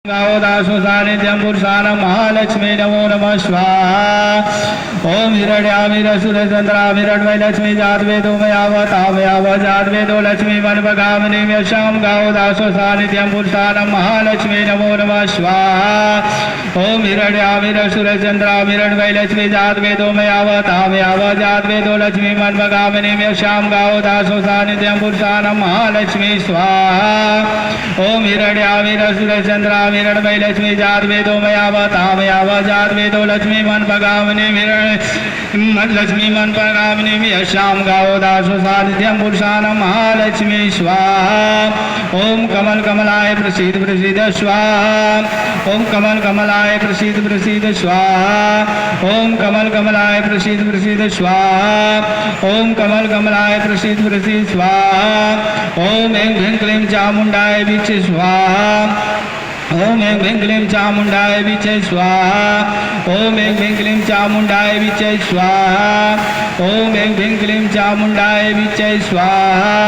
दासो सानिध्यं पुरुषाणं महालक्ष्मी नमो नमः स्वाहा। ओम हिरण्यामिरसुरचन्द्रामिरण्मय लक्ष्मी जातवेदो मयावतामयाव जातवेदो लक्ष्मी मनपगामिनीं यशां गावो दासो सानिध्यं पुरुषाणं महालक्ष्मी नमो नमः स्वाहा। ओम हिरण्यामिरसुरचन्द्रामिरण्मय लक्ष्मी जातवेदो मयावतामयाव जातवेदो लक्ष्मी मनपगामिनीं यशां गावो दासो सानिध्यं पुरुषाणं महालक्ष्मी स्वाहा। ओम हिरण्यामिरसुरचन्द्रा हिरण्मय लक्ष्मी जात वेदो मयावतामयाव जात वेदो लक्ष्मी मन पगामिनी लक्ष्मी मन पगामिनी यशां गावो दासो सानिध्यं पुरुषाणं महालक्ष्मी स्वाहा। ओम कमल कमलाय प्रसीद प्रसीद स्वाहा। ओम कमल कमलाय प्रसीद प्रसीद स्वाहा। ओम कमल कमलाय प्रसीद प्रसीद स्वाहा। ओम कमल कमलाय प्रसीद प्रसीद स्वाहा। ओम ऐं ह्रीं क्लीं चामुण्डाय विचे स्वाहा। ओम ऐं ह्रीं क्लीं चामुण्डाय विचे स्वाहा। ओम ऐं ह्रीं क्लीं चामुण्डाय विचे स्वाहा। ओम ऐं ह्रीं क्लीं चामुण्डाय विचे स्वाहा।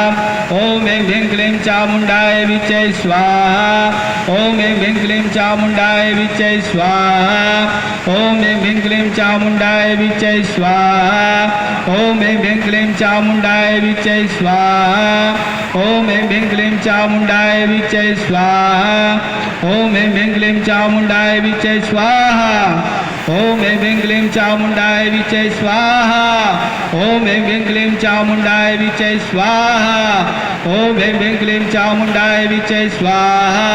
ओम ऐं ह्रीं क्लीं चामुण्डाय विचे स्वाहा। ओम ऐं ह्रीं क्लीं चामुण्डाय विचे स्वाहा। ओम ऐं ह्रीं क्लीं चामुण्डाय विचे स्वाहा। ओम ऐं ह्रीं क्लीं चामुण्डाय विचे स्वाहा। ओम ऐं ह्रीं क्लीं चामुण्डाय विचे स्वाहा। ओम ऐं ह्रीं क्लीं चामुण्डाय विचे स्वाहा। ओम ऐं ह्रीं क्लीं चामुण्डाय विचे स्वाहा। ओम ऐं ह्रीं क्लीं चामुण्डाय विचे स्वाहा। ओम ऐं ह्रीं क्लीं चामुण्डाय विचे स्वाहा।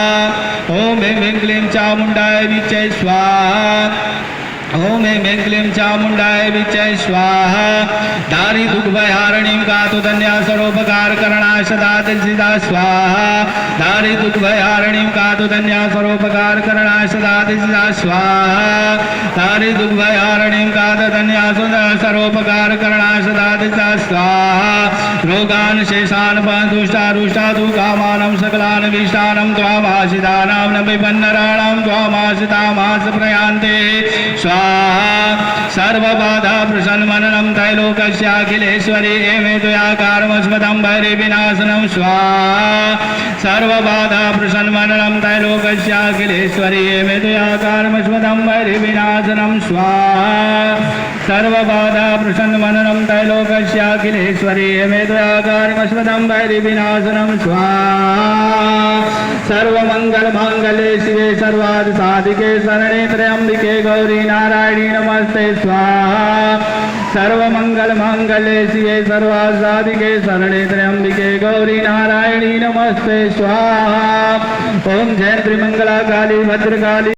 ओम ऐं ह्रीं क्लीं चामुण्डाय विचे स्वाहा। ओम ऐं ह्रीं क्लीं चामुण्डाय विचे स्वाहा। दारी दुख भयहारिणीं गातु धन्या सर्वोपकार करणाय सदा सिद्धा स्वाहा। दारी दुख भयहारिणीं गातु धन्या सर्वोपकार करणाय सदा सिद्धा स्वाहा। दारी दुख भयहारिणीं गातु धन्या सर्वोपकार करणाय सदा सिद्धा स्वाहा। रोगान् शेषान् दुष्टा तु कामानं सकलान् विष्टानं त्वामाशितानां न विपन्नराणां त्वामाशितामास प्रयान्ते स्वाहा। सर्वबाधा प्रसन्नमननं त्रैलोक्यस्याखिलेश्वरी एमे त्वया कार्यमस्मदं भैरविनाशनं स्वाहा। सर्वबाधा प्रसन्नमननं त्रैलोक्यस्याखिलेश्वरी एमे त्वया कार्यमस्मदं भैरविनाशनं स्वाहा। सर्वबाधा प्रसन्नमननं त्रैलोक्यस्याखिलेश्वरी एमे त्वया कार्यमस्मदं भैरविनाशनं स्वाहा। सर्वमङ्गलमाङ्गल्ये शिवे सर्वार्थसाधिके शरणे त्र्यम्बिके गौरी नारायणी नमस्ते स्वाहा। सर्वमङ्गलमाङ्गल्ये शिवे सर्वार्थसाधिके शरणे त्र्यम्बिके गौरी नारायणी नमस्ते स्वाहा। ओम जयंती मंगला काली भद्रकाली